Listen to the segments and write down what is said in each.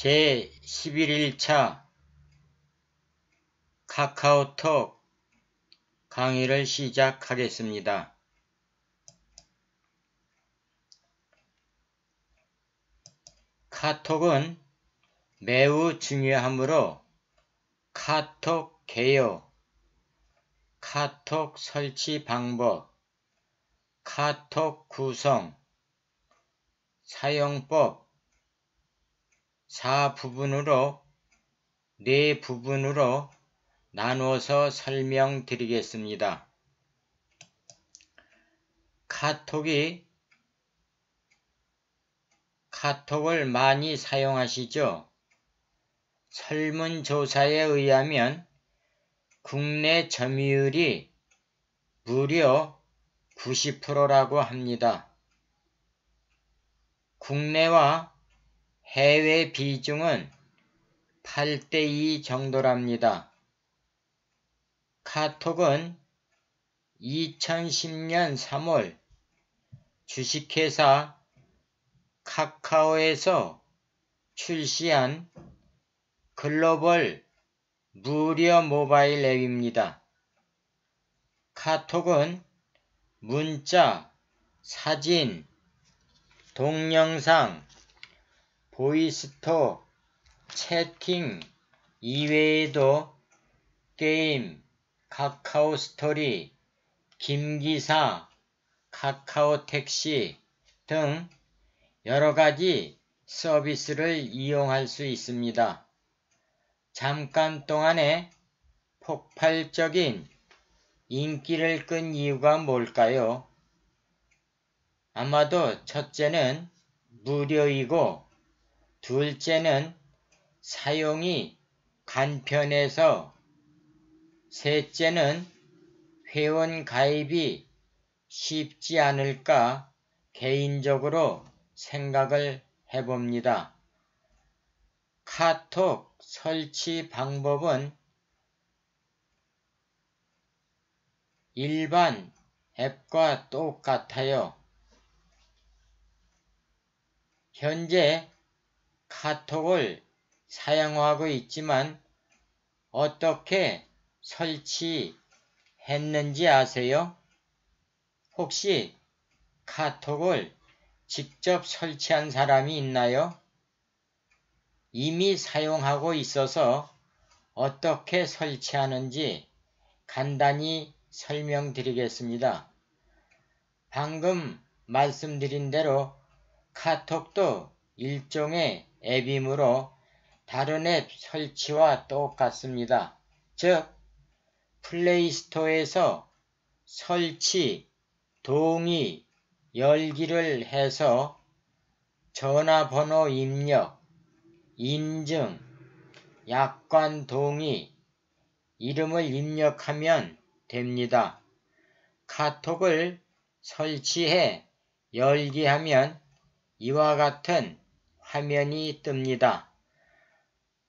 제11차 카카오톡 강의를 시작하겠습니다. 카톡은 매우 중요하므로 카톡 개요, 카톡 설치 방법, 카톡 구성, 사용법 4부분으로 4부분으로 나누어서 설명드리겠습니다. 카톡을 많이 사용하시죠? 설문조사에 의하면 국내 점유율이 무려 90%라고 합니다. 국내와 해외 비중은 8:2 정도랍니다. 카톡은 2010년 3월 주식회사 카카오에서 출시한 글로벌 무료 모바일 앱입니다. 카톡은 문자, 사진, 동영상, 보이스톡, 채팅 이외에도 게임, 카카오 스토리, 김기사, 카카오 택시 등 여러가지 서비스를 이용할 수 있습니다. 잠깐 동안에 폭발적인 인기를 끈 이유가 뭘까요? 아마도 첫째는 무료이고 둘째는 사용이 간편해서 셋째는 회원 가입이 쉽지 않을까 개인적으로 생각을 해봅니다. 카톡 설치 방법은 일반 앱과 똑같아요. 현재 카톡을 사용하고 있지만 어떻게 설치했는지 아세요? 혹시 카톡을 직접 설치한 사람이 있나요? 이미 사용하고 있어서 어떻게 설치하는지 간단히 설명드리겠습니다. 방금 말씀드린 대로 카톡도 일종의 앱이므로 다른 앱 설치와 똑같습니다. 즉, 플레이스토어에서 설치, 동의, 열기를 해서 전화번호 입력, 인증, 약관 동의, 이름을 입력하면 됩니다. 카톡을 설치해 열기 하면 이와 같은 화면이 뜹니다.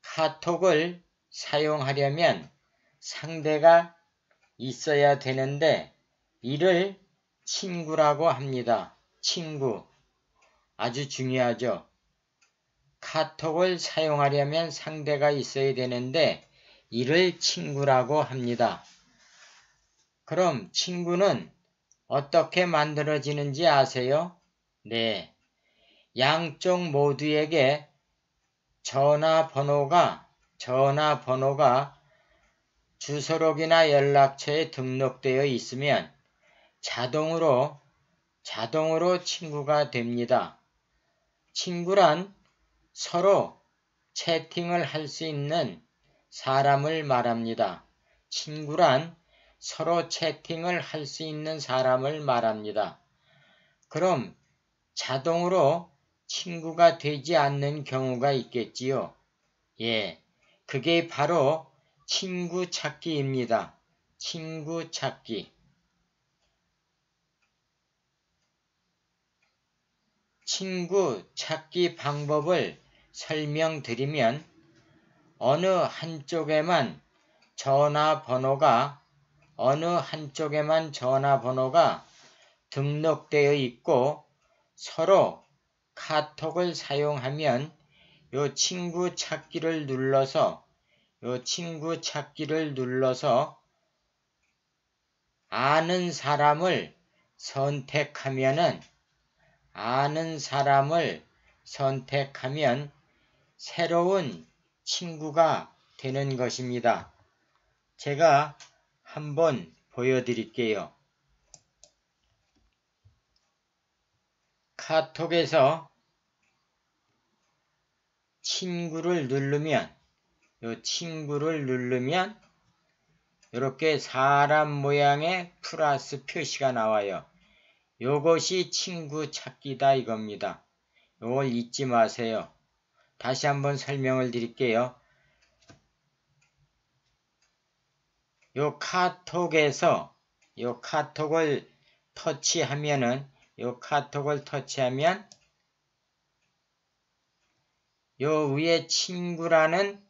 카톡을 사용하려면 상대가 있어야 되는데 이를 친구라고 합니다. 친구. 아주 중요하죠. 카톡을 사용하려면 상대가 있어야 되는데 이를 친구라고 합니다. 그럼 친구는 어떻게 만들어지는지 아세요? 네. 양쪽 모두에게 전화번호가 주소록이나 연락처에 등록되어 있으면 자동으로 친구가 됩니다. 친구란 서로 채팅을 할 수 있는 사람을 말합니다. 친구란 서로 채팅을 할 수 있는 사람을 말합니다. 그럼 자동으로 친구가 되지 않는 경우가 있겠지요. 예, 그게 바로 친구 찾기입니다. 친구 찾기. 친구 찾기 방법을 설명드리면 어느 한쪽에만 전화번호가 등록되어 있고 서로 카톡을 사용하면 요 친구 찾기를 눌러서 아는 사람을 선택하면 새로운 친구가 되는 것입니다. 제가 한번 보여드릴게요. 카톡에서 친구를 누르면 이렇게 사람 모양의 플러스 표시가 나와요. 요것이 친구 찾기다 이겁니다. 요걸 잊지 마세요. 다시 한번 설명을 드릴게요. 요 카톡에서 카톡을 터치하면 요 위에 친구라는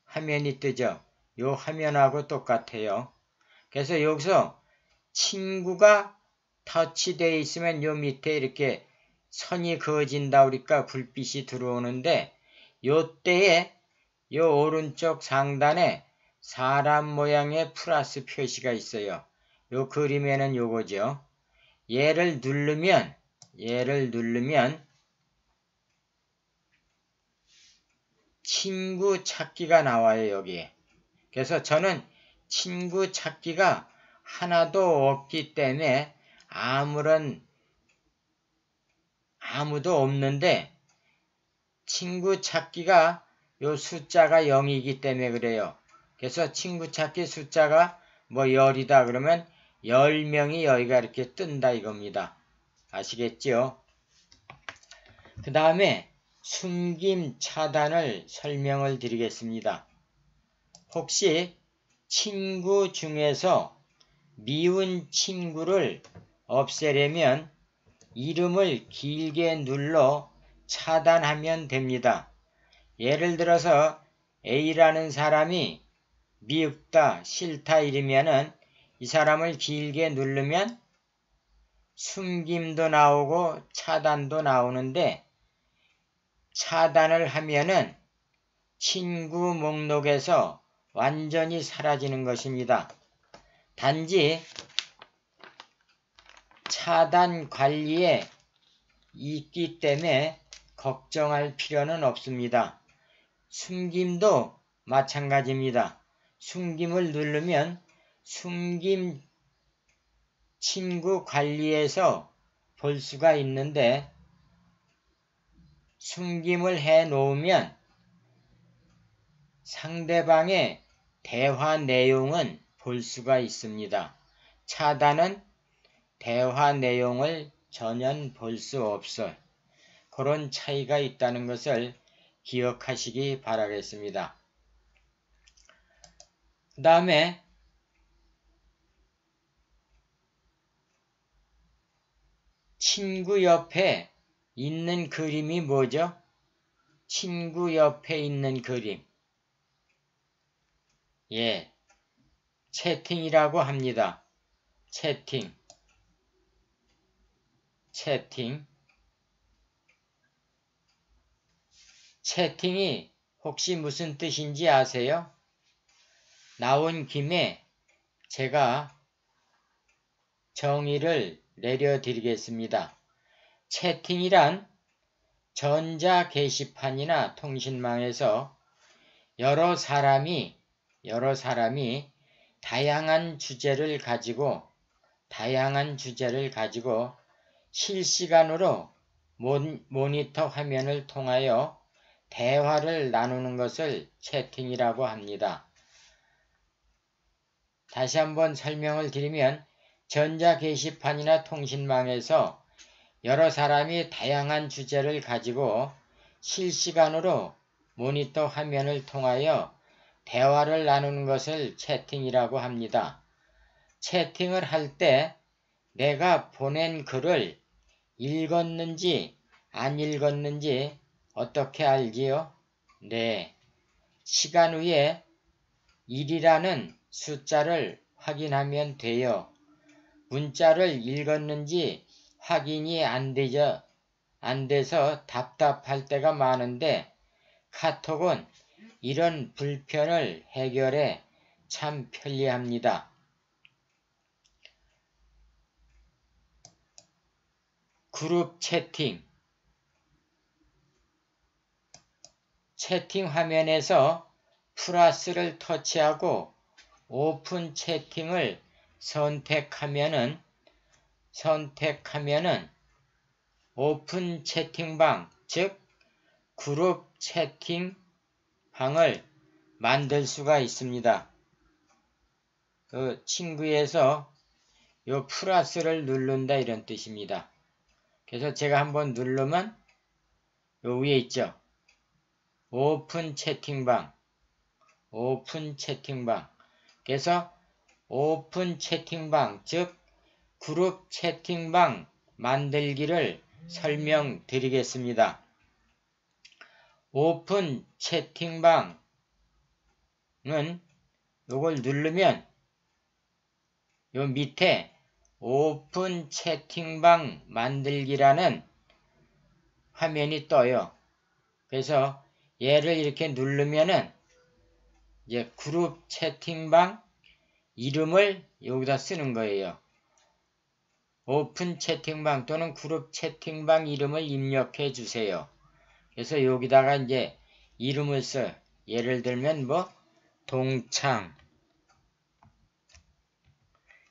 화면이 뜨죠. 요 화면하고 똑같아요. 그래서 여기서 친구가 터치되어 있으면 요 밑에 이렇게 선이 그어진다 그러니까 불빛이 들어오는데 요때에 요 오른쪽 상단에 사람 모양의 플러스 표시가 있어요. 요 그림에는 요거죠. 얘를 누르면 친구 찾기가 나와요, 여기에. 그래서 저는 친구 찾기가 하나도 없기 때문에 아무도 없는데 친구 찾기가 요 숫자가 0이기 때문에 그래요. 그래서 친구 찾기 숫자가 뭐 10이다 그러면 10명이 여기가 이렇게 뜬다 이겁니다. 아시겠죠? 그 다음에 숨김 차단을 설명을 드리겠습니다. 혹시 친구 중에서 미운 친구를 없애려면 이름을 길게 눌러 차단하면 됩니다. 예를 들어서 A라는 사람이 미흡다, 싫다 이러면은 이 사람을 길게 누르면 숨김도 나오고 차단도 나오는데 차단을 하면은 친구 목록에서 완전히 사라지는 것입니다. 단지 차단 관리에 있기 때문에 걱정할 필요는 없습니다. 숨김도 마찬가지입니다. 숨김을 누르면 숨김 친구 관리에서 볼 수가 있는데 숨김을 해 놓으면 상대방의 대화 내용은 볼 수가 있습니다. 차단은 대화 내용을 전혀 볼 수 없어요. 그런 차이가 있다는 것을 기억하시기 바라겠습니다. 그 다음에 친구 옆에 있는 그림이 뭐죠? 친구 옆에 있는 그림. 채팅이라고 합니다. 채팅. 채팅이 혹시 무슨 뜻인지 아세요? 나온 김에 제가 정의를 내려드리겠습니다. 채팅이란 전자 게시판이나 통신망에서 여러 사람이 다양한 주제를 가지고 실시간으로 모니터 화면을 통하여 대화를 나누는 것을 채팅이라고 합니다. 다시 한번 설명을 드리면 전자 게시판이나 통신망에서 여러 사람이 다양한 주제를 가지고 실시간으로 모니터 화면을 통하여 대화를 나누는 것을 채팅이라고 합니다. 채팅을 할 때 내가 보낸 글을 읽었는지 안 읽었는지 어떻게 알지요? 시간 후에 1이라는 숫자를 확인하면 돼요. 문자를 읽었는지 확인이 안 돼서 답답할 때가 많은데 카톡은 이런 불편을 해결해 참 편리합니다. 그룹 채팅. 채팅 화면에서 플러스를 터치하고 오픈 채팅을 선택하면은 오픈 채팅방, 즉 그룹 채팅방을 만들 수가 있습니다. 그 친구에서 요 플러스를 누른다 이런 뜻입니다. 그래서 제가 한번 누르면 요 위에 있죠. 오픈 채팅방. 그래서 오픈 채팅방, 즉 그룹 채팅방 만들기를 설명드리겠습니다. 오픈 채팅방은 요걸 누르면 요 밑에 오픈 채팅방 만들기라는 화면이 떠요. 그래서 얘를 이렇게 누르면은 이제 그룹 채팅방 이름을 여기다 쓰는 거예요. 오픈 채팅방 또는 그룹 채팅방 이름을 입력해 주세요. 그래서 여기다가 이제 이름을 써. 예를 들면 뭐 동창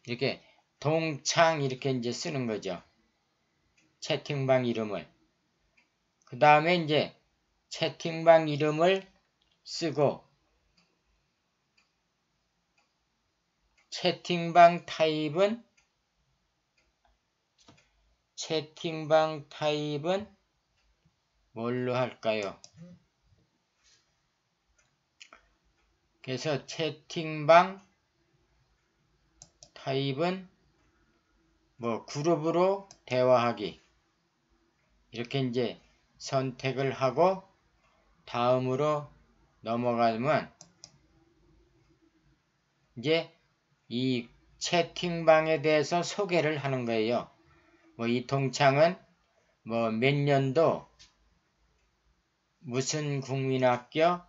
이렇게 동창 이렇게 이제 쓰는 거죠. 채팅방 이름을. 그 다음에 이제 채팅방 이름을 쓰고 채팅방 타입은 뭘로 할까요? 그래서 채팅방 타입은 뭐 그룹으로 대화하기 이렇게 이제 선택을 하고 다음으로 넘어가면 이제 이 채팅방에 대해서 소개를 하는 거예요. 뭐 이 동창은 뭐 몇 년도 무슨 국민학교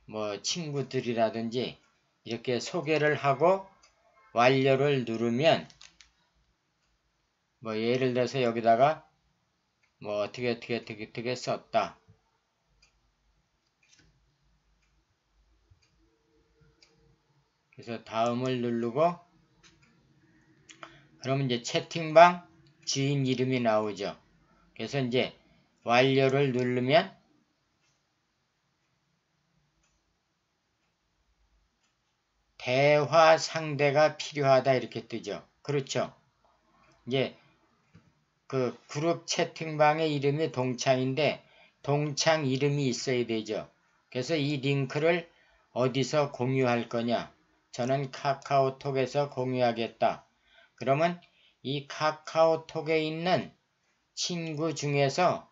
뭐 친구들이라든지 이렇게 소개를 하고 완료를 누르면 뭐 예를 들어서 여기다가 뭐 어떻게 썼다. 그래서 다음을 누르고 그러면 이제 채팅방 주인 이름이 나오죠. 그래서 이제 완료를 누르면 대화 상대가 필요하다 이렇게 뜨죠. 그렇죠. 이제 그 그룹 채팅방의 이름이 동창인데 동창 이름이 있어야 되죠. 그래서 이 링크를 어디서 공유할 거냐? 저는 카카오톡에서 공유하겠다. 그러면 이 카카오톡에 있는 친구 중에서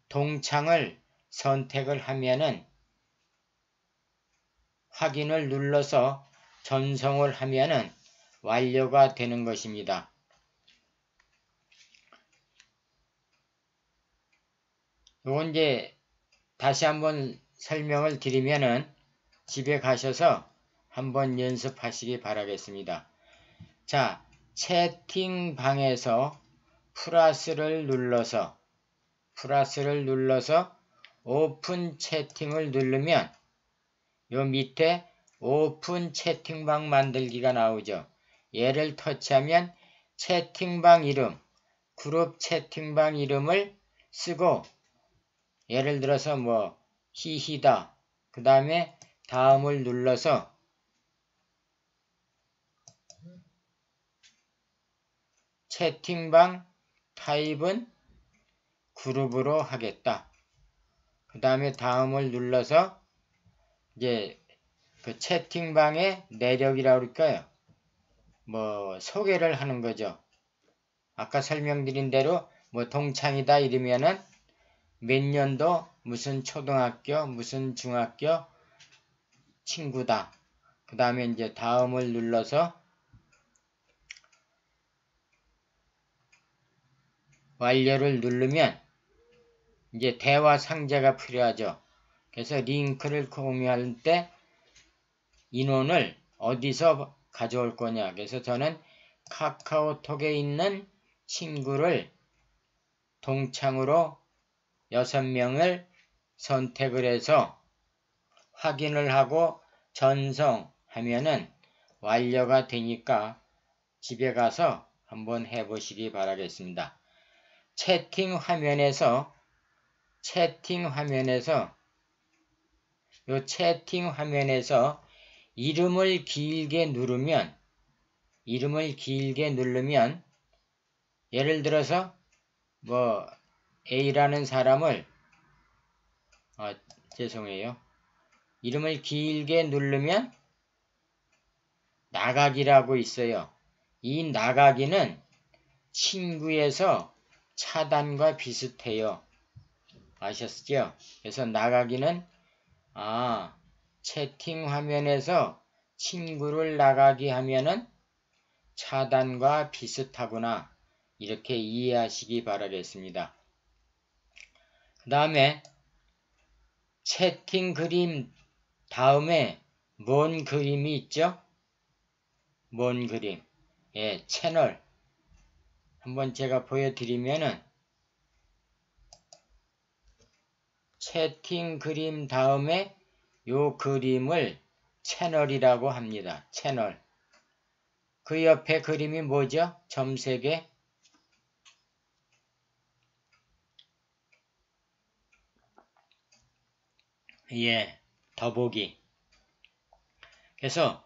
동창을 선택을 하면은 확인을 눌러서 전송을 하면은 완료가 되는 것입니다. 요건 이제 다시 한번 설명을 드리면은 집에 가셔서 한번 연습하시기 바라겠습니다. 자, 채팅방에서 플러스를 눌러서 오픈 채팅을 누르면 요 밑에 오픈 채팅방 만들기가 나오죠. 얘를 터치하면 채팅방 이름, 그룹 채팅방 이름을 쓰고 예를 들어서 뭐 히히다 그 다음에 다음을 눌러서 채팅방 타입은 그룹으로 하겠다. 그 다음에 다음을 눌러서 이제 그 채팅방의 내력이라고 그럴까요? 뭐 소개를 하는 거죠. 아까 설명드린 대로 뭐 동창이다 이러면은 몇 년도 무슨 초등학교 무슨 중학교 친구다. 그 다음에 이제 다음을 눌러서 완료를 누르면 이제 대화 상자가 필요하죠. 그래서 링크를 공유할 때 인원을 어디서 가져올 거냐. 그래서 저는 카카오톡에 있는 친구를 동창으로 6명을 선택을 해서 확인을 하고 전송하면은 완료가 되니까 집에 가서 한번 해보시기 바라겠습니다. 채팅 화면에서 이름을 길게 누르면 예를 들어서 뭐 A라는 사람을 죄송해요. 이름을 길게 누르면 나가기라고 있어요. 이 나가기는 친구에서 차단과 비슷해요. 아셨죠? 그래서 나가기는 채팅 화면에서 친구를 나가기 하면은 차단과 비슷하구나. 이렇게 이해하시기 바라겠습니다. 그 다음에 채팅 그림 다음에 뭔 그림이 있죠? 뭔 그림? 예, 채널. 한번 제가 보여드리면은 채팅 그림 다음에 요 그림을 채널이라고 합니다. 채널. 그 옆에 그림이 뭐죠? 점 3개. 예, 더보기. 그래서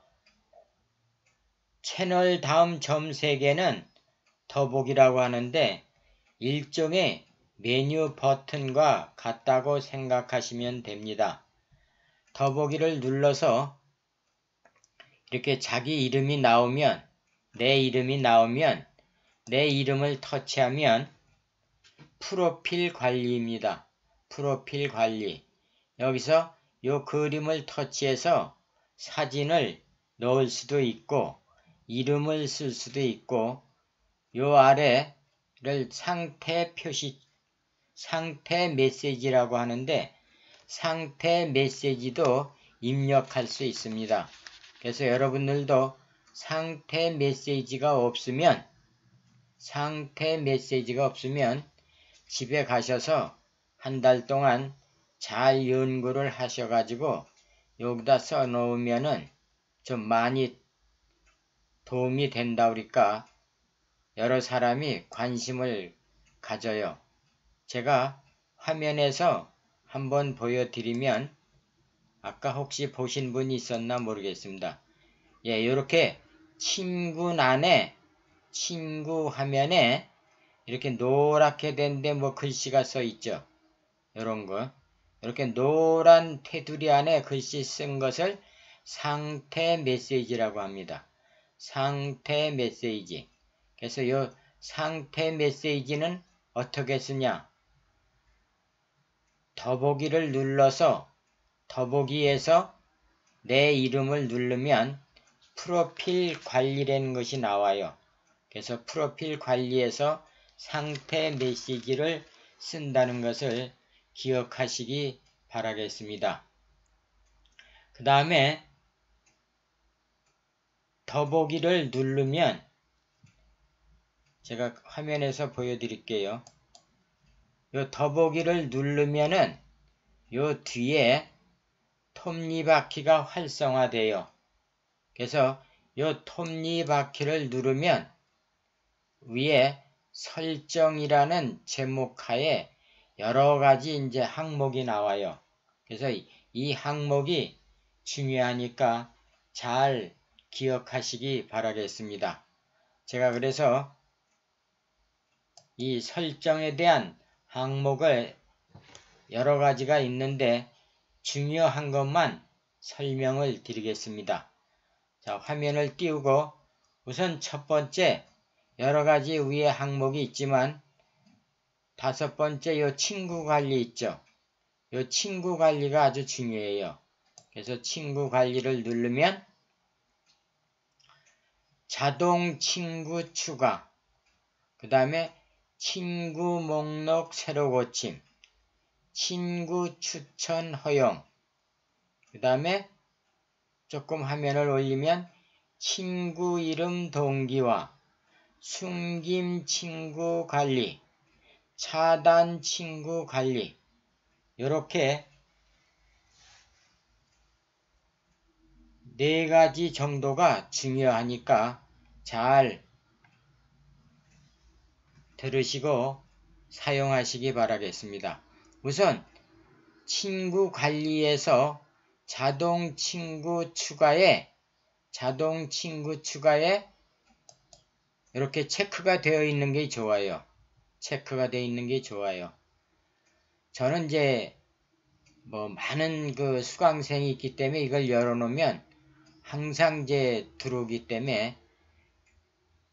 채널 다음 점 3개는 더보기라고 하는데 일종의 메뉴 버튼과 같다고 생각하시면 됩니다. 더보기를 눌러서 이렇게 자기 이름이 나오면 내 이름을 터치하면 프로필 관리입니다. 프로필 관리. 여기서 이 그림을 터치해서 사진을 넣을 수도 있고 이름을 쓸 수도 있고 요 아래를 상태 메시지라고 하는데 상태 메시지도 입력할 수 있습니다. 그래서 여러분들도 상태 메시지가 없으면 집에 가셔서 한 달 동안 잘 연구를 하셔가지고 여기다 써놓으면은 좀 많이 도움이 된다 그러니까 여러 사람이 관심을 가져요. 제가 화면에서 한번 보여드리면 아까 혹시 보신 분이 있었나 모르겠습니다. 예, 이렇게 친구 화면에 이렇게 노랗게 된데 뭐 글씨가 써 있죠. 요런 거. 이렇게 노란 테두리 안에 글씨 쓴 것을 상태 메시지라고 합니다. 상태 메시지. 그래서 이 상태 메시지는 어떻게 쓰냐? 더보기를 눌러서 더보기에서 내 이름을 누르면 프로필 관리라는 것이 나와요. 그래서 프로필 관리에서 상태 메시지를 쓴다는 것을 기억하시기 바라겠습니다. 그 다음에 더보기를 누르면 제가 화면에서 보여드릴게요. 요 더보기를 누르면은 요 뒤에 톱니바퀴가 활성화돼요. 그래서 요 톱니바퀴를 누르면 위에 설정이라는 제목하에 여러 가지 이제 항목이 나와요. 그래서 이 항목이 중요하니까 잘 기억하시기 바라겠습니다. 제가 그래서 이 설정에 대한 항목을 여러 가지가 있는데 중요한 것만 설명을 드리겠습니다. 자, 화면을 띄우고 우선 첫 번째 여러 가지 위에 항목이 있지만 5번째 요 친구 관리 있죠. 요 친구 관리가 아주 중요해요. 그래서 친구 관리를 누르면 자동 친구 추가, 그 다음에 친구 목록 새로 고침, 친구 추천 허용. 그 다음에 조금 화면을 올리면 친구 이름 동기화, 숨김 친구 관리, 차단 친구 관리. 이렇게 4가지 정도가 중요하니까 잘 들으시고 사용하시기 바라겠습니다. 우선 친구 관리에서 자동 친구 추가에 이렇게 체크가 되어 있는 게 좋아요. 체크가 되어 있는 게 좋아요. 저는 이제 많은 그 수강생이 있기 때문에 이걸 열어놓으면 항상 이제 들어오기 때문에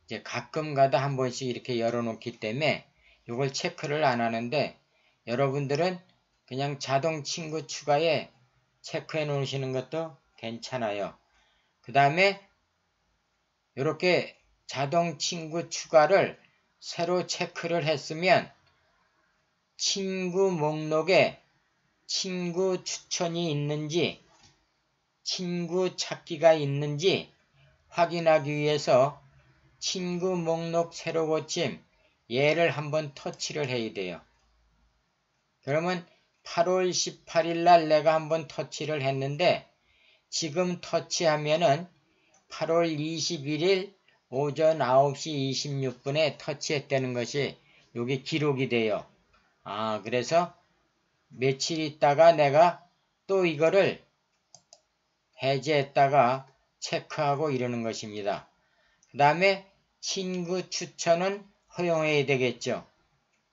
이제 가끔 가다 한 번씩 이렇게 열어놓기 때문에 이걸 체크를 안 하는데, 여러분들은 그냥 자동 친구 추가에 체크해 놓으시는 것도 괜찮아요. 그 다음에 이렇게 자동 친구 추가를 새로 체크를 했으면 친구 목록에 친구 추천이 있는지 친구 찾기가 있는지 확인하기 위해서 친구 목록 새로 고침 얘를 한번 터치를 해야 돼요. 그러면 8월 18일 날 내가 한번 터치를 했는데, 지금 터치하면은 8월 21일 오전 9시 26분에 터치했다는 것이 여기 기록이 돼요. 그래서 며칠 있다가 내가 또 이거를 해제했다가 체크하고 이러는 것입니다. 그 다음에 친구 추천은 허용해야 되겠죠.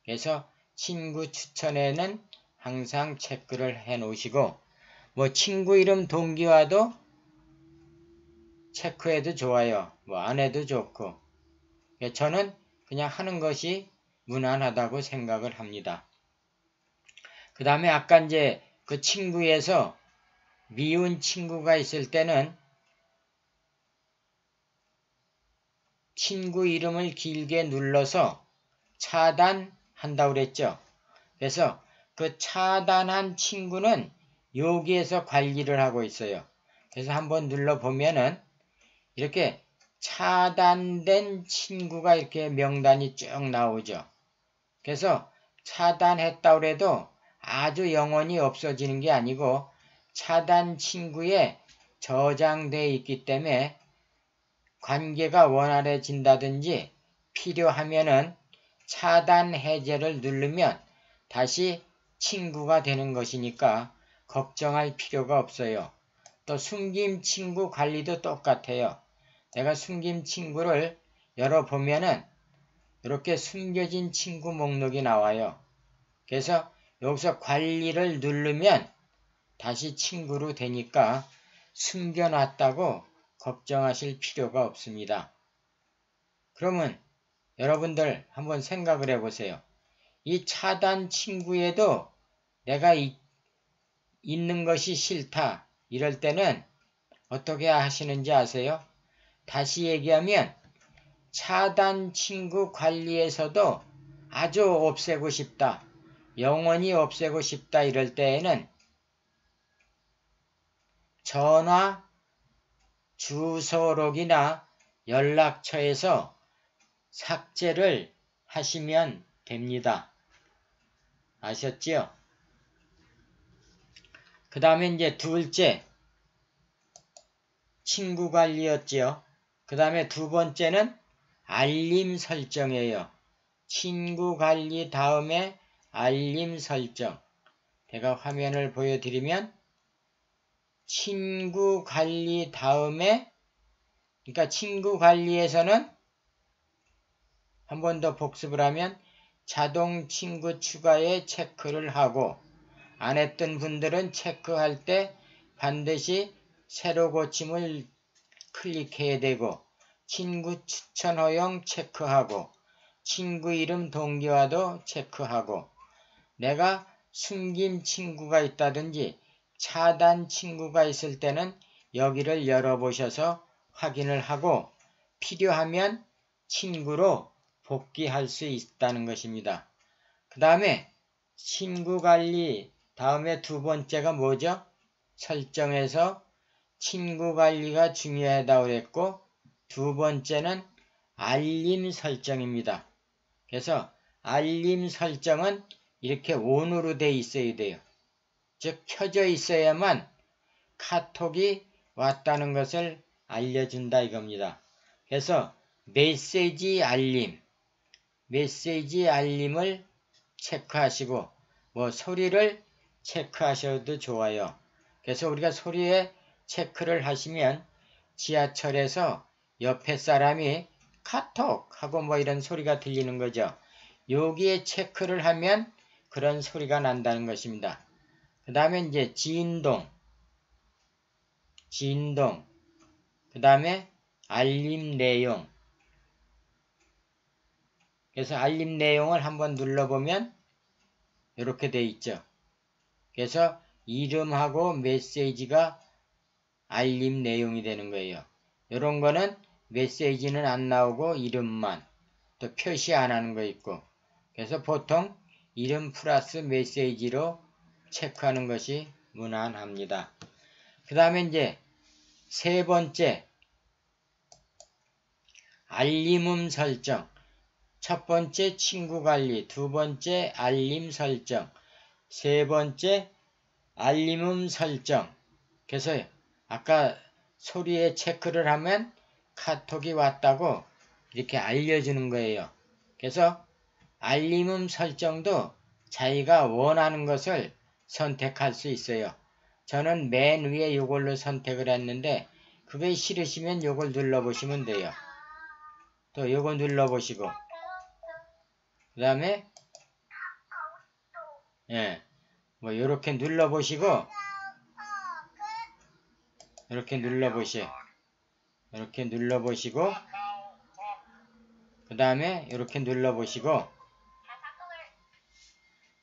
그래서 친구 추천에는 항상 체크를 해 놓으시고, 친구 이름 동기화도 체크해도 좋아요. 안 해도 좋고. 저는 그냥 하는 것이 무난하다고 생각을 합니다. 그 다음에 아까 이제 그 친구에서 미운 친구가 있을 때는 친구 이름을 길게 눌러서 차단한다고 그랬죠. 그래서 그 차단한 친구는 여기에서 관리를 하고 있어요. 그래서 한번 눌러보면은 이렇게 차단된 친구가 이렇게 명단이 쭉 나오죠. 그래서 차단했다고 해도 아주 영원히 없어지는 게 아니고 차단 친구에 저장되어 있기 때문에 관계가 원활해진다든지 필요하면은 차단 해제를 누르면 다시 친구가 되는 것이니까 걱정할 필요가 없어요. 또 숨김 친구 관리도 똑같아요. 내가 숨김 친구를 열어보면은 이렇게 숨겨진 친구 목록이 나와요. 그래서 여기서 관리를 누르면 다시 친구로 되니까 숨겨놨다고 걱정하실 필요가 없습니다. 그러면 여러분들 한번 생각을 해보세요. 이 차단 친구에도 내가 있는 것이 싫다 이럴 때는 어떻게 하시는지 아세요? 다시 얘기하면 차단 친구 관리에서도 아주 없애고 싶다, 영원히 없애고 싶다 이럴 때에는 전화, 주소록이나 연락처에서 삭제를 하시면 됩니다. 아셨지요? 그 다음에 이제 둘째, 친구 관리였지요. 그 다음에 두 번째는 알림 설정이에요. 친구 관리 다음에 알림 설정. 제가 화면을 보여드리면 친구 관리 다음에, 그러니까 친구 관리에서는 한 번 더 복습을 하면 자동 친구 추가에 체크를 하고, 안 했던 분들은 체크할 때 반드시 새로 고침을 클릭해야 되고, 친구 추천 허용 체크하고, 친구 이름 동기화도 체크하고, 내가 숨긴 친구가 있다든지 차단 친구가 있을 때는 여기를 열어보셔서 확인을 하고 필요하면 친구로 복귀할 수 있다는 것입니다. 그 다음에 친구 관리 다음에 두 번째가 뭐죠? 설정에서 친구 관리가 중요하다고 그랬고 두 번째는 알림 설정입니다. 그래서 알림 설정은 이렇게 ON으로 돼 있어야 돼요. 즉 켜져 있어야만 카톡이 왔다는 것을 알려준다 이겁니다. 그래서 메시지 알림을 체크하시고 뭐 소리를 체크하셔도 좋아요. 그래서 우리가 소리에 체크를 하시면 지하철에서 옆에 사람이 카톡 하고 뭐 이런 소리가 들리는 거죠. 여기에 체크를 하면 그런 소리가 난다는 것입니다. 그 다음에 이제 진동, 그 다음에 알림 내용. 그래서 알림 내용을 한번 눌러보면 이렇게 돼 있죠. 그래서 이름하고 메시지가 알림 내용이 되는 거예요. 이런 거는 메시지는 안 나오고 이름만 또 표시 안 하는 거 있고 그래서 보통 이름 플러스 메시지로 체크하는 것이 무난합니다. 그 다음에 이제 세 번째 알림음 설정. 첫 번째 친구 관리, 두 번째 알림 설정, 세 번째 알림음 설정. 그래서 아까 소리에 체크를 하면 카톡이 왔다고 이렇게 알려주는 거예요. 그래서 알림음 설정도 자기가 원하는 것을 선택할 수 있어요. 저는 맨 위에 이걸로 선택을 했는데 그게 싫으시면 이걸 눌러보시면 돼요. 또 이거 눌러보시고 그 다음에 뭐 요렇게 눌러보시고 이렇게 눌러보시고 그 다음에 이렇게 눌러보시고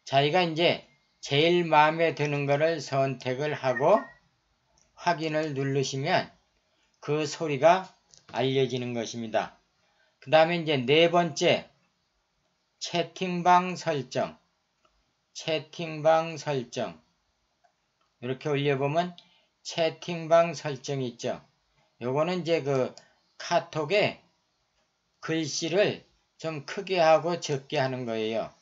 자기가 이제 제일 마음에 드는 거를 선택을 하고 확인을 누르시면 그 소리가 알려지는 것입니다. 그 다음에 이제 네 번째 채팅방 설정. 이렇게 올려보면 채팅방 설정이 있죠. 요거는 이제 그 카톡에 글씨를 좀 크게 하고 적게 하는 거예요.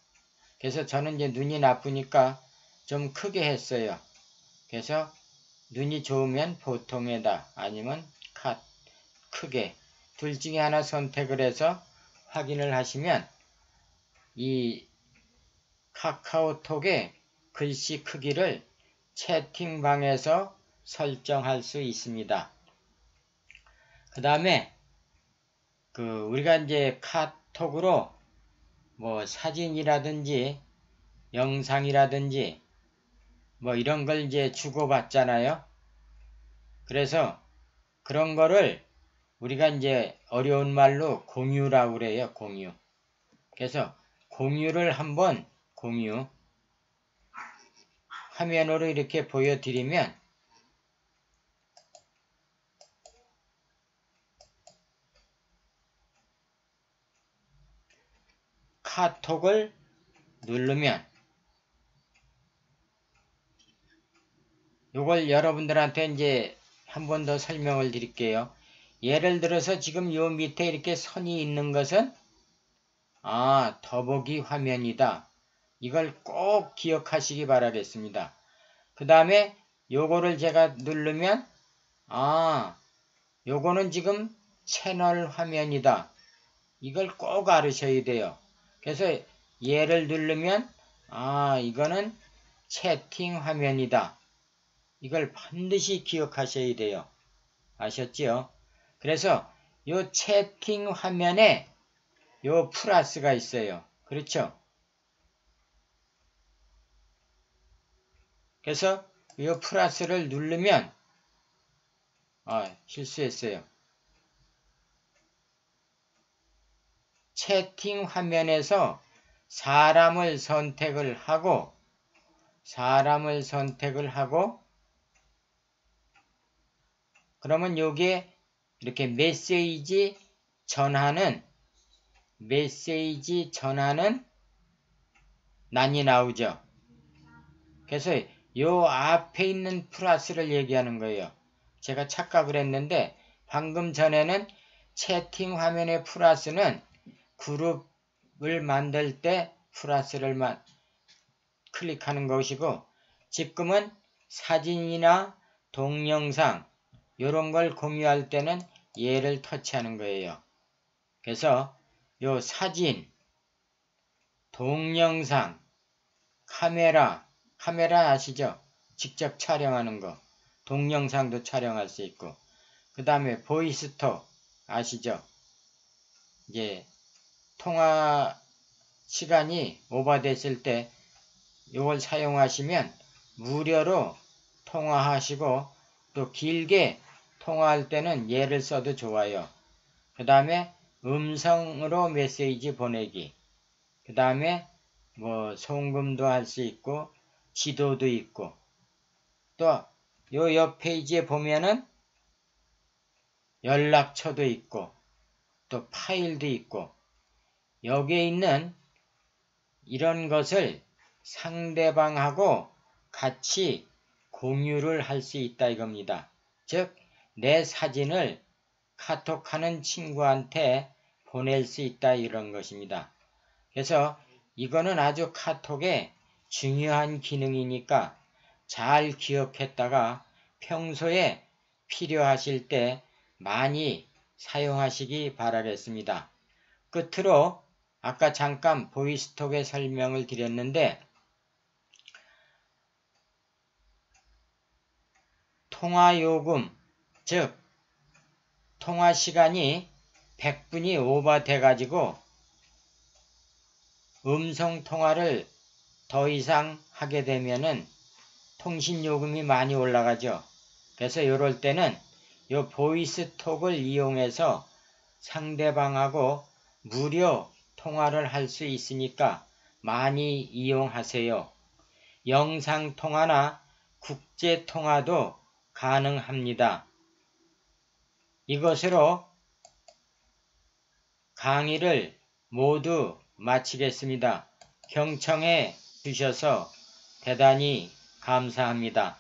그래서 저는 이제 눈이 나쁘니까 좀 크게 했어요. 그래서 눈이 좋으면 보통에다 아니면 크게 둘 중에 하나 선택을 해서 확인을 하시면 이 카카오톡의 글씨 크기를 채팅방에서 설정할 수 있습니다. 그 다음에 우리가 이제 카톡으로 뭐 사진이라든지 영상이라든지 뭐 이런 걸 이제 주고받잖아요. 그래서 그런 거를 우리가 이제 어려운 말로 공유라고 그래요. 공유. 그래서 공유를 한번 화면으로 이렇게 보여드리면 카톡을 누르면 이걸 여러분들한테 이제 한 번 더 설명을 드릴게요. 예를 들어서 지금 요 밑에 이렇게 선이 있는 것은 더보기 화면이다. 이걸 꼭 기억하시기 바라겠습니다. 그 다음에 요거를 제가 누르면 요거는 지금 채널 화면이다. 이걸 꼭 알으셔야 돼요. 그래서 얘를 누르면 이거는 채팅 화면이다. 이걸 반드시 기억하셔야 돼요. 아셨죠? 그래서 요 채팅 화면에 요 플러스가 있어요. 그렇죠? 그래서 요 플러스를 누르면 실수했어요. 채팅 화면에서 사람을 선택을 하고 그러면 여기에 이렇게 메시지 전하는 난이 나오죠. 그래서 요 앞에 있는 플러스를 얘기하는 거예요. 제가 착각을 했는데 방금 전에는 채팅 화면의 플러스는 그룹을 만들 때 플러스를 클릭하는 것이고, 지금은 사진이나 동영상 이런 걸 공유할 때는 얘를 터치하는 거예요. 그래서 요 사진, 동영상, 카메라 아시죠? 직접 촬영하는 거. 동영상도 촬영할 수 있고, 그 다음에 보이스톡 아시죠? 이제 통화 시간이 오버됐을 때 이걸 사용하시면 무료로 통화하시고, 또 길게 통화할 때는 얘를 써도 좋아요. 그 다음에 음성으로 메시지 보내기, 그 다음에 뭐 송금도 할 수 있고 지도도 있고, 또 요 옆 페이지에 보면은 연락처도 있고 또 파일도 있고, 여기에 있는 이런 것을 상대방하고 같이 공유를 할 수 있다 이겁니다. 즉, 내 사진을 카톡하는 친구한테 보낼 수 있다 이런 것입니다. 그래서 이거는 아주 카톡의 중요한 기능이니까 잘 기억했다가 평소에 필요하실 때 많이 사용하시기 바라겠습니다. 끝으로 아까 잠깐 보이스톡의 설명을 드렸는데, 통화요금, 즉 통화시간이 100분이 오버돼 가지고 음성통화를 더 이상 하게 되면은 통신요금이 많이 올라가죠. 그래서 이럴 때는 요 보이스톡을 이용해서 상대방하고 무료 통화를 할 수 있으니까 많이 이용하세요. 영상통화나 국제통화도 가능합니다. 이것으로 강의를 모두 마치겠습니다. 경청해 주셔서 대단히 감사합니다.